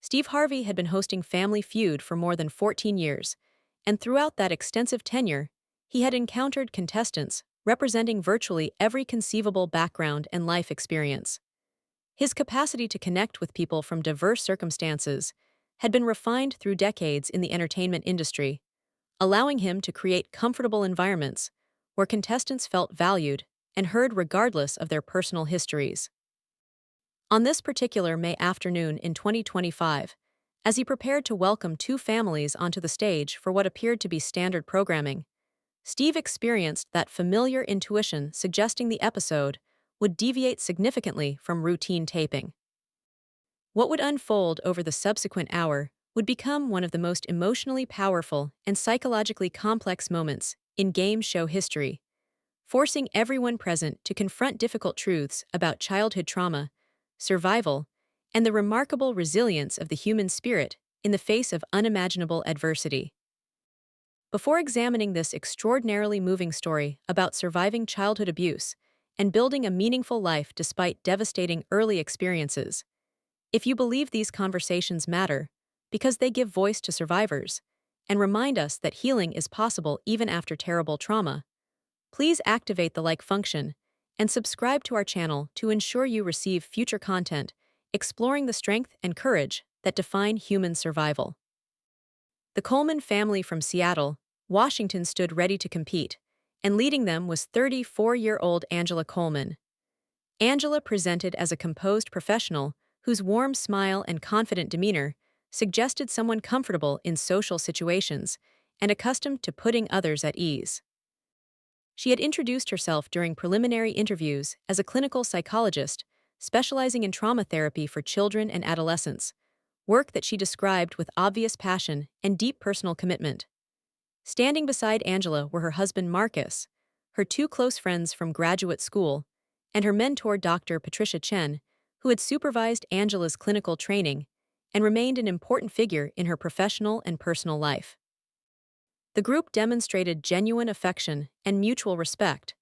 Steve Harvey had been hosting Family Feud for more than 14 years, and throughout that extensive tenure, he had encountered contestants representing virtually every conceivable background and life experience. His capacity to connect with people from diverse circumstances had been refined through decades in the entertainment industry, allowing him to create comfortable environments where contestants felt valued and heard regardless of their personal histories. On this particular May afternoon in 2025, as he prepared to welcome two families onto the stage for what appeared to be standard programming, Steve experienced that familiar intuition suggesting the episode would deviate significantly from routine taping. What would unfold over the subsequent hour would become one of the most emotionally powerful and psychologically complex moments in game show history, forcing everyone present to confront difficult truths about childhood trauma, survival, and the remarkable resilience of the human spirit in the face of unimaginable adversity. Before examining this extraordinarily moving story about surviving childhood abuse and building a meaningful life despite devastating early experiences, if you believe these conversations matter, because they give voice to survivors and remind us that healing is possible even after terrible trauma, please activate the like function and subscribe to our channel to ensure you receive future content exploring the strength and courage that define human survival. The Coleman family from Seattle, Washington stood ready to compete, and leading them was 34-year-old Angela Coleman. Angela presented as a composed professional whose warm smile and confident demeanor suggested someone comfortable in social situations and accustomed to putting others at ease. She had introduced herself during preliminary interviews as a clinical psychologist specializing in trauma therapy for children and adolescents, work that she described with obvious passion and deep personal commitment. Standing beside Angela were her husband Marcus, her two close friends from graduate school, and her mentor Dr. Patricia Chen, who had supervised Angela's clinical training and remained an important figure in her professional and personal life. The group demonstrated genuine affection and mutual respect,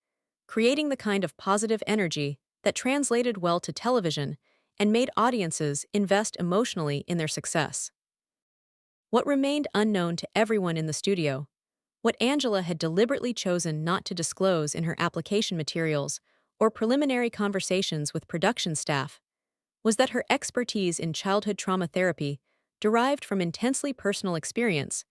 creating the kind of positive energy that translated well to television and made audiences invest emotionally in their success. What remained unknown to everyone in the studio, what Angela had deliberately chosen not to disclose in her application materials or preliminary conversations with production staff, was that her expertise in childhood trauma therapy derived from intensely personal experience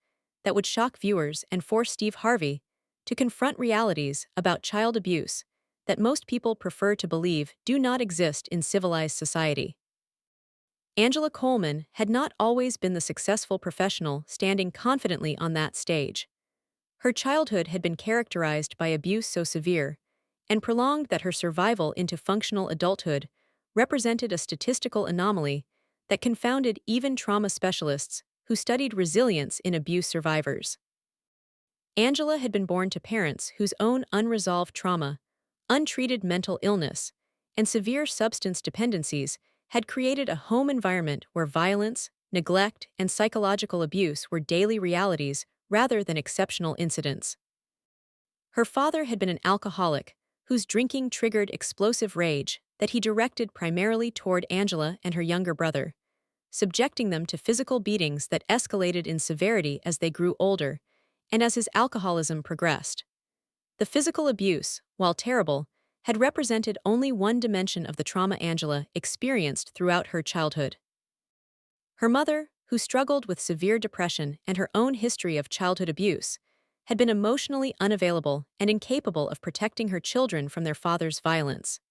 that would shock viewers and force Steve Harvey to confront realities about child abuse that most people prefer to believe do not exist in civilized society. Angela Coleman had not always been the successful professional standing confidently on that stage. Her childhood had been characterized by abuse so severe and prolonged that her survival into functional adulthood represented a statistical anomaly that confounded even trauma specialists who studied resilience in abuse survivors. Angela had been born to parents whose own unresolved trauma, untreated mental illness, and severe substance dependencies had created a home environment where violence, neglect, and psychological abuse were daily realities rather than exceptional incidents. Her father had been an alcoholic whose drinking triggered explosive rage that he directed primarily toward Angela and her younger brother, subjecting them to physical beatings that escalated in severity as they grew older and as his alcoholism progressed. The physical abuse, while terrible, had represented only one dimension of the trauma Angela experienced throughout her childhood. Her mother, who struggled with severe depression and her own history of childhood abuse, had been emotionally unavailable and incapable of protecting her children from their father's violence.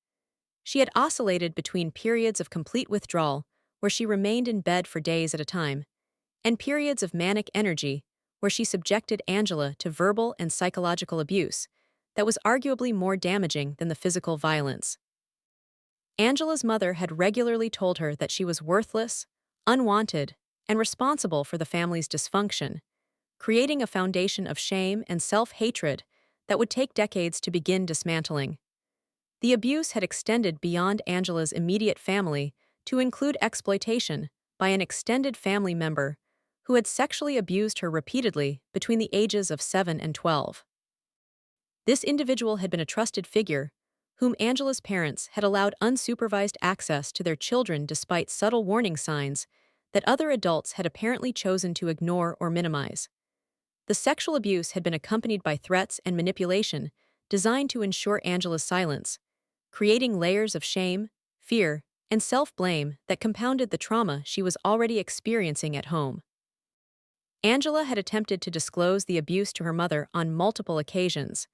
She had oscillated between periods of complete withdrawal, where she remained in bed for days at a time, and periods of manic energy, where she subjected Angela to verbal and psychological abuse that was arguably more damaging than the physical violence. Angela's mother had regularly told her that she was worthless, unwanted, and responsible for the family's dysfunction, creating a foundation of shame and self-hatred that would take decades to begin dismantling. The abuse had extended beyond Angela's immediate family to include exploitation by an extended family member who had sexually abused her repeatedly between the ages of 7 and 12. This individual had been a trusted figure, whom Angela's parents had allowed unsupervised access to their children despite subtle warning signs that other adults had apparently chosen to ignore or minimize. The sexual abuse had been accompanied by threats and manipulation designed to ensure Angela's silence, creating layers of shame, fear, and self-blame that compounded the trauma she was already experiencing at home. Angela had attempted to disclose the abuse to her mother on multiple occasions,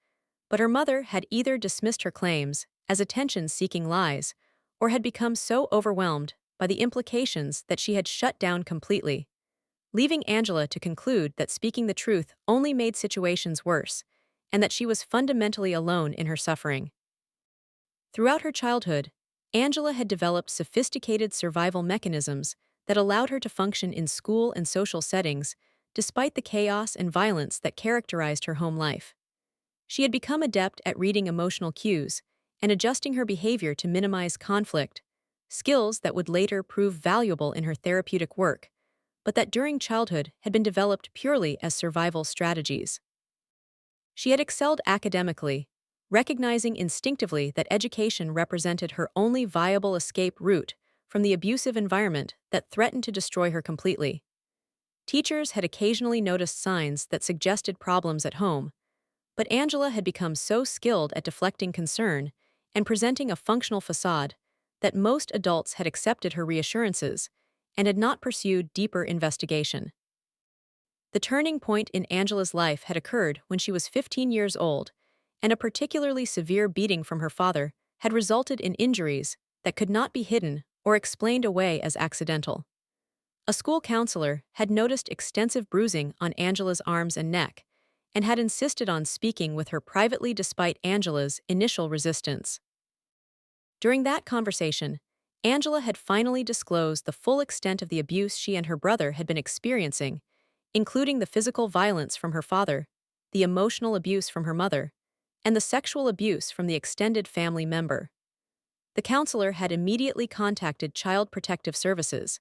but her mother had either dismissed her claims as attention-seeking lies or had become so overwhelmed by the implications that she had shut down completely, leaving Angela to conclude that speaking the truth only made situations worse and that she was fundamentally alone in her suffering. Throughout her childhood, Angela had developed sophisticated survival mechanisms that allowed her to function in school and social settings despite the chaos and violence that characterized her home life. She had become adept at reading emotional cues and adjusting her behavior to minimize conflict, skills that would later prove valuable in her therapeutic work, but that during childhood had been developed purely as survival strategies. She had excelled academically, recognizing instinctively that education represented her only viable escape route from the abusive environment that threatened to destroy her completely. Teachers had occasionally noticed signs that suggested problems at home, but Angela had become so skilled at deflecting concern and presenting a functional facade that most adults had accepted her reassurances and had not pursued deeper investigation. The turning point in Angela's life had occurred when she was 15 years old, and a particularly severe beating from her father had resulted in injuries that could not be hidden or explained away as accidental. A school counselor had noticed extensive bruising on Angela's arms and neck, and had insisted on speaking with her privately despite Angela's initial resistance. During that conversation, Angela had finally disclosed the full extent of the abuse she and her brother had been experiencing, including the physical violence from her father, the emotional abuse from her mother, and the sexual abuse from the extended family member. The counselor had immediately contacted Child Protective Services,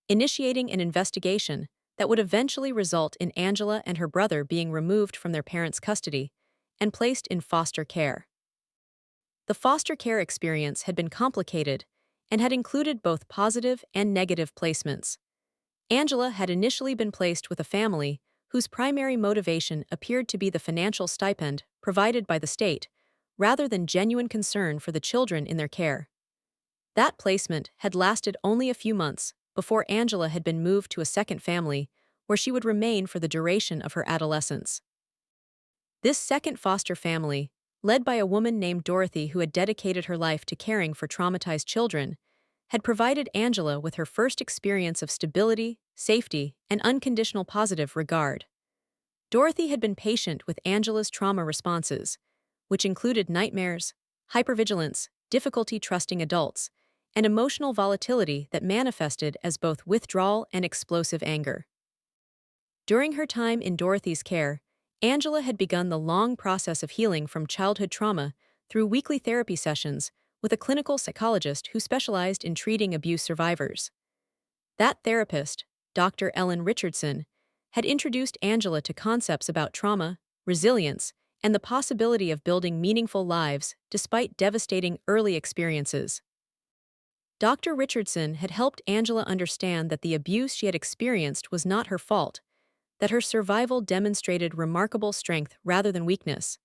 initiating an investigation that would eventually result in Angela and her brother being removed from their parents' custody and placed in foster care. The foster care experience had been complicated and had included both positive and negative placements. Angela had initially been placed with a family whose primary motivation appeared to be the financial stipend provided by the state, rather than genuine concern for the children in their care. That placement had lasted only a few months before Angela had been moved to a second family, where she would remain for the duration of her adolescence. This second foster family, led by a woman named Dorothy who had dedicated her life to caring for traumatized children, had provided Angela with her first experience of stability, safety, and unconditional positive regard. Dorothy had been patient with Angela's trauma responses, which included nightmares, hypervigilance, difficulty trusting adults, and emotional volatility that manifested as both withdrawal and explosive anger. During her time in Dorothy's care, Angela had begun the long process of healing from childhood trauma through weekly therapy sessions with a clinical psychologist who specialized in treating abuse survivors. That therapist, Dr. Ellen Richardson, had introduced Angela to concepts about trauma, resilience, and the possibility of building meaningful lives despite devastating early experiences. Dr. Richardson had helped Angela understand that the abuse she had experienced was not her fault, that her survival demonstrated remarkable strength rather than weakness,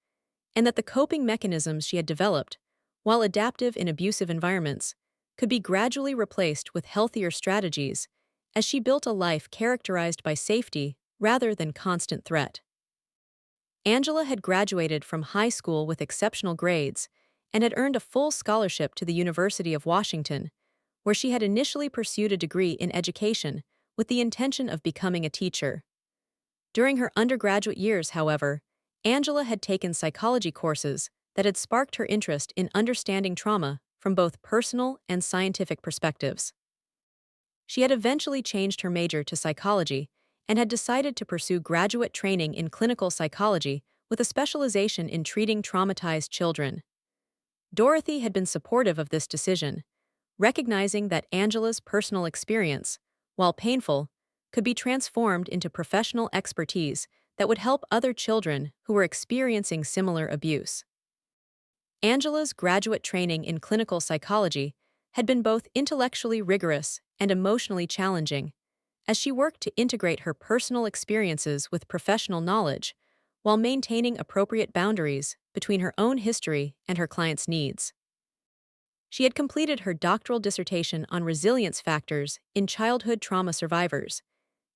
and that the coping mechanisms she had developed, while adaptive in abusive environments, could be gradually replaced with healthier strategies as she built a life characterized by safety rather than constant threat. Angela had graduated from high school with exceptional grades and had earned a full scholarship to the University of Washington, where she had initially pursued a degree in education with the intention of becoming a teacher. During her undergraduate years, however, Angela had taken psychology courses that had sparked her interest in understanding trauma from both personal and scientific perspectives. She had eventually changed her major to psychology and had decided to pursue graduate training in clinical psychology with a specialization in treating traumatized children. Dorothy had been supportive of this decision, recognizing that Angela's personal experience, while painful, could be transformed into professional expertise that would help other children who were experiencing similar abuse. Angela's graduate training in clinical psychology had been both intellectually rigorous and emotionally challenging, as she worked to integrate her personal experiences with professional knowledge while maintaining appropriate boundaries between her own history and her client's needs. She had completed her doctoral dissertation on resilience factors in childhood trauma survivors,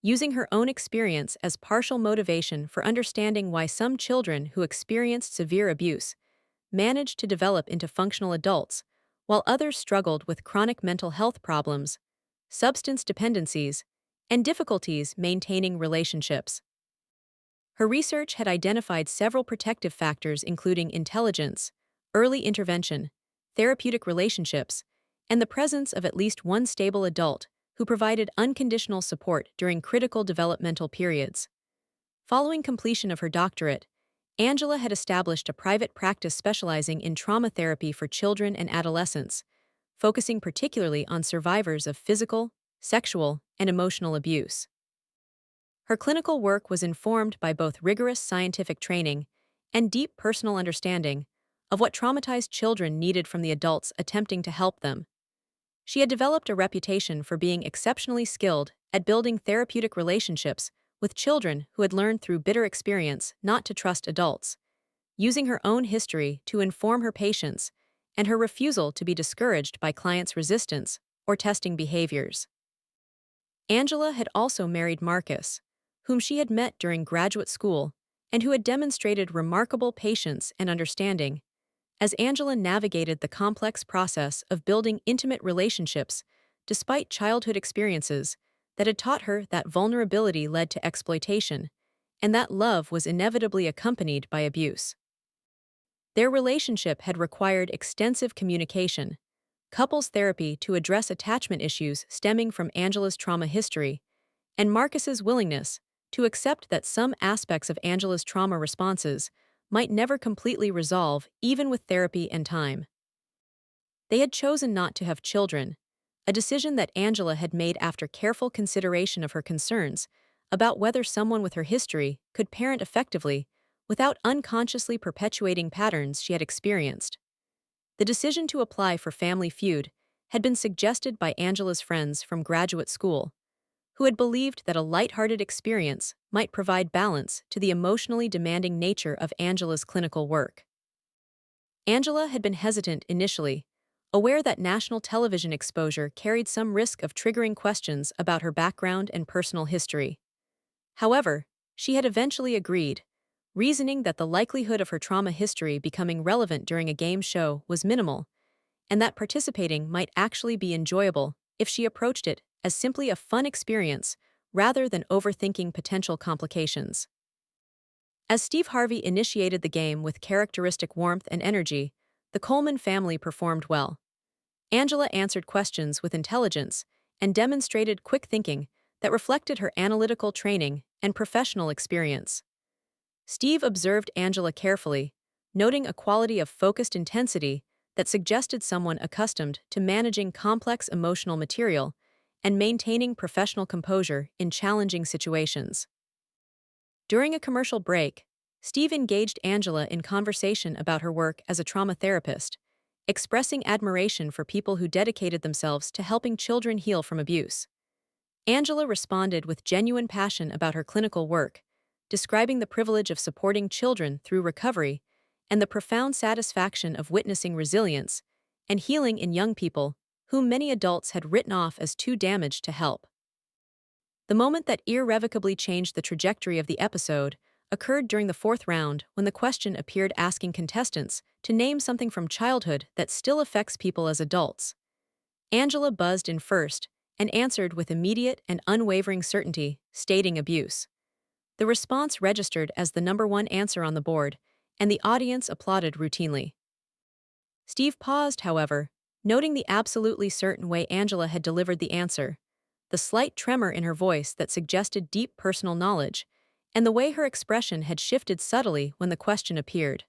using her own experience as partial motivation for understanding why some children who experienced severe abuse managed to develop into functional adults, while others struggled with chronic mental health problems, substance dependencies, and difficulties maintaining relationships. Her research had identified several protective factors including intelligence, early intervention, therapeutic relationships, and the presence of at least one stable adult who provided unconditional support during critical developmental periods. Following completion of her doctorate, Angela had established a private practice specializing in trauma therapy for children and adolescents, focusing particularly on survivors of physical, sexual, and emotional abuse. Her clinical work was informed by both rigorous scientific training and deep personal understanding of what traumatized children needed from the adults attempting to help them. She had developed a reputation for being exceptionally skilled at building therapeutic relationships with children who had learned through bitter experience not to trust adults, using her own history to inform her patients and her refusal to be discouraged by clients' resistance or testing behaviors. Angela had also married Marcus, whom she had met during graduate school and who had demonstrated remarkable patience and understanding, as Angela navigated the complex process of building intimate relationships despite childhood experiences that had taught her that vulnerability led to exploitation and that love was inevitably accompanied by abuse. Their relationship had required extensive communication, couples therapy to address attachment issues stemming from Angela's trauma history, and Marcus's willingness to accept that some aspects of Angela's trauma responses might never completely resolve even with therapy and time. They had chosen not to have children, a decision that Angela had made after careful consideration of her concerns about whether someone with her history could parent effectively without unconsciously perpetuating patterns she had experienced. The decision to apply for Family Feud had been suggested by Angela's friends from graduate school, who had believed that a lighthearted experience might provide balance to the emotionally demanding nature of Angela's clinical work. Angela had been hesitant initially, aware that national television exposure carried some risk of triggering questions about her background and personal history. However, she had eventually agreed, reasoning that the likelihood of her trauma history becoming relevant during a game show was minimal, and that participating might actually be enjoyable if she approached it as simply a fun experience rather than overthinking potential complications. As Steve Harvey initiated the game with characteristic warmth and energy, the Coleman family performed well. Angela answered questions with intelligence and demonstrated quick thinking that reflected her analytical training and professional experience. Steve observed Angela carefully, noting a quality of focused intensity that suggested someone accustomed to managing complex emotional material and maintaining professional composure in challenging situations. During a commercial break, Steve engaged Angela in conversation about her work as a trauma therapist, expressing admiration for people who dedicated themselves to helping children heal from abuse. Angela responded with genuine passion about her clinical work, describing the privilege of supporting children through recovery and the profound satisfaction of witnessing resilience and healing in young people whom many adults had written off as too damaged to help. The moment that irrevocably changed the trajectory of the episode occurred during the fourth round when the question appeared asking contestants to name something from childhood that still affects people as adults. Angela buzzed in first and answered with immediate and unwavering certainty, stating abuse. The response registered as the number one answer on the board, and the audience applauded routinely. Steve paused, however, noting the absolutely certain way Angela had delivered the answer, the slight tremor in her voice that suggested deep personal knowledge, and the way her expression had shifted subtly when the question appeared.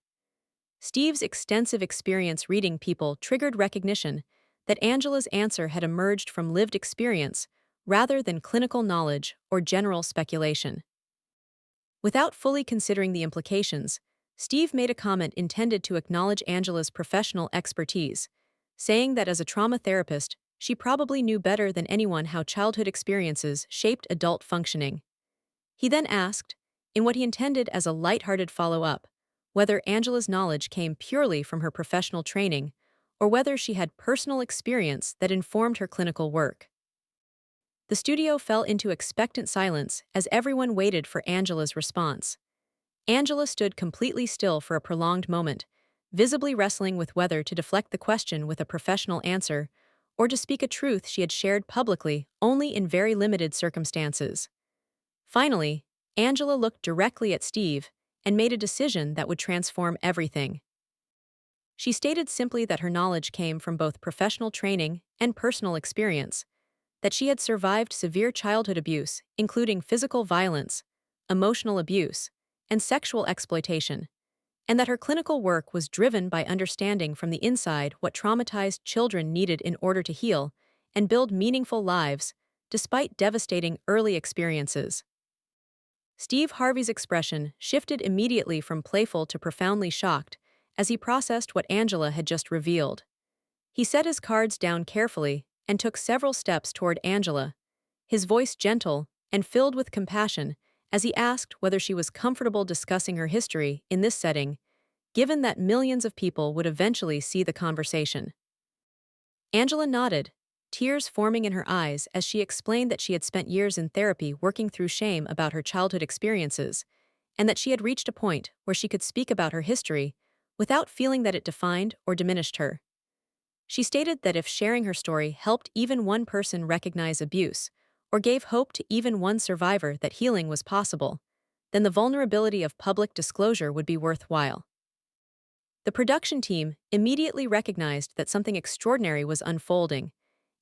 Steve's extensive experience reading people triggered recognition that Angela's answer had emerged from lived experience rather than clinical knowledge or general speculation. Without fully considering the implications, Steve made a comment intended to acknowledge Angela's professional expertise, saying that as a trauma therapist, she probably knew better than anyone how childhood experiences shaped adult functioning. He then asked, in what he intended as a light-hearted follow-up, whether Angela's knowledge came purely from her professional training or whether she had personal experience that informed her clinical work. The studio fell into expectant silence as everyone waited for Angela's response. Angela stood completely still for a prolonged moment, visibly wrestling with whether to deflect the question with a professional answer or to speak a truth she had shared publicly only in very limited circumstances. Finally, Angela looked directly at Steve and made a decision that would transform everything. She stated simply that her knowledge came from both professional training and personal experience, that she had survived severe childhood abuse, including physical violence, emotional abuse, and sexual exploitation, and that her clinical work was driven by understanding from the inside what traumatized children needed in order to heal and build meaningful lives, despite devastating early experiences. Steve Harvey's expression shifted immediately from playful to profoundly shocked as he processed what Angela had just revealed. He set his cards down carefully and took several steps toward Angela, his voice gentle and filled with compassion as he asked whether she was comfortable discussing her history in this setting, given that millions of people would eventually see the conversation. Angela nodded, tears forming in her eyes as she explained that she had spent years in therapy working through shame about her childhood experiences, and that she had reached a point where she could speak about her history without feeling that it defined or diminished her. She stated that if sharing her story helped even one person recognize abuse, or gave hope to even one survivor that healing was possible, then the vulnerability of public disclosure would be worthwhile. The production team immediately recognized that something extraordinary was unfolding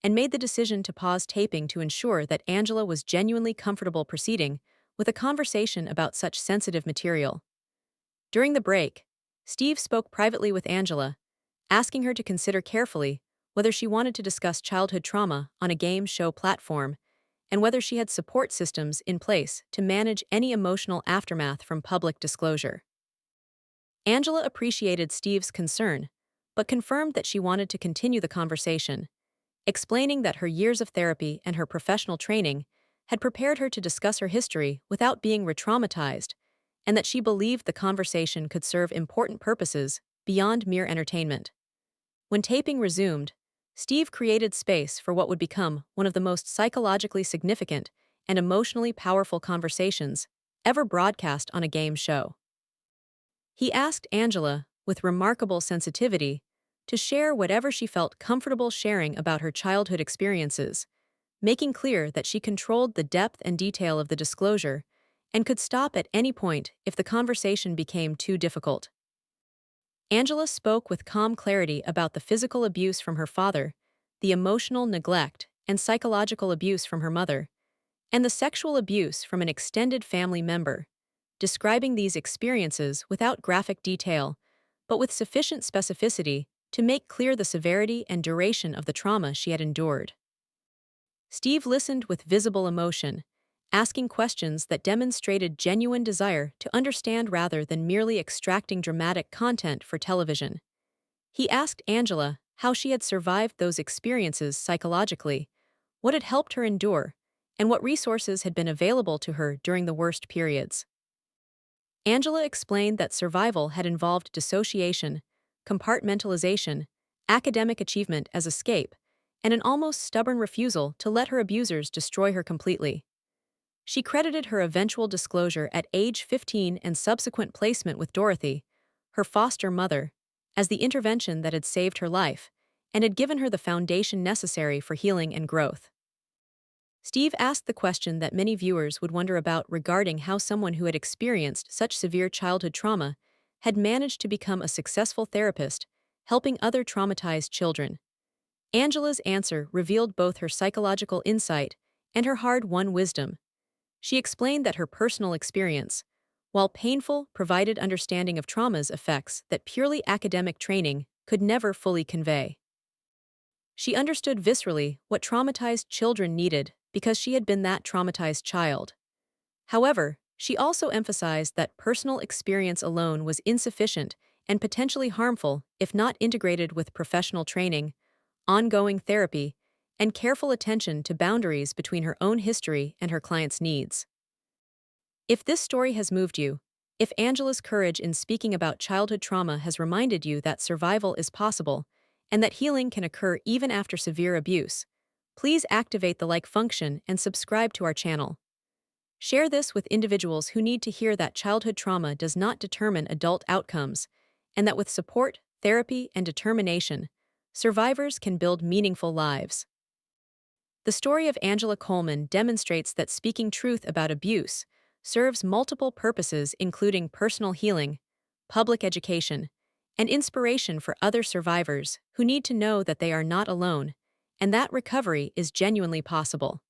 and made the decision to pause taping to ensure that Angela was genuinely comfortable proceeding with a conversation about such sensitive material. During the break, Steve spoke privately with Angela, asking her to consider carefully whether she wanted to discuss childhood trauma on a game show platform and whether she had support systems in place to manage any emotional aftermath from public disclosure. Angela appreciated Steve's concern, but confirmed that she wanted to continue the conversation, explaining that her years of therapy and her professional training had prepared her to discuss her history without being re-traumatized, and that she believed the conversation could serve important purposes beyond mere entertainment. When taping resumed, Steve created space for what would become one of the most psychologically significant and emotionally powerful conversations ever broadcast on a game show. He asked Angela, with remarkable sensitivity, to share whatever she felt comfortable sharing about her childhood experiences, making clear that she controlled the depth and detail of the disclosure and could stop at any point if the conversation became too difficult. Angela spoke with calm clarity about the physical abuse from her father, the emotional neglect and psychological abuse from her mother, and the sexual abuse from an extended family member, describing these experiences without graphic detail, but with sufficient specificity to make clear the severity and duration of the trauma she had endured. Steve listened with visible emotion, asking questions that demonstrated genuine desire to understand rather than merely extracting dramatic content for television. He asked Angela how she had survived those experiences psychologically, what had helped her endure, and what resources had been available to her during the worst periods. Angela explained that survival had involved dissociation, compartmentalization, academic achievement as escape, and an almost stubborn refusal to let her abusers destroy her completely. She credited her eventual disclosure at age 15 and subsequent placement with Dorothy, her foster mother, as the intervention that had saved her life and had given her the foundation necessary for healing and growth. Steve asked the question that many viewers would wonder about regarding how someone who had experienced such severe childhood trauma had managed to become a successful therapist, helping other traumatized children. Angela's answer revealed both her psychological insight and her hard-won wisdom. She explained that her personal experience, while painful, provided understanding of trauma's effects that purely academic training could never fully convey. She understood viscerally what traumatized children needed because she had been that traumatized child. However, she also emphasized that personal experience alone was insufficient and potentially harmful if not integrated with professional training, ongoing therapy, and careful attention to boundaries between her own history and her client's needs. If this story has moved you, if Angela's courage in speaking about childhood trauma has reminded you that survival is possible and that healing can occur even after severe abuse, please activate the like function and subscribe to our channel. Share this with individuals who need to hear that childhood trauma does not determine adult outcomes, and that with support, therapy, and determination, survivors can build meaningful lives. The story of Angela Coleman demonstrates that speaking truth about abuse serves multiple purposes, including personal healing, public education, and inspiration for other survivors who need to know that they are not alone and that recovery is genuinely possible.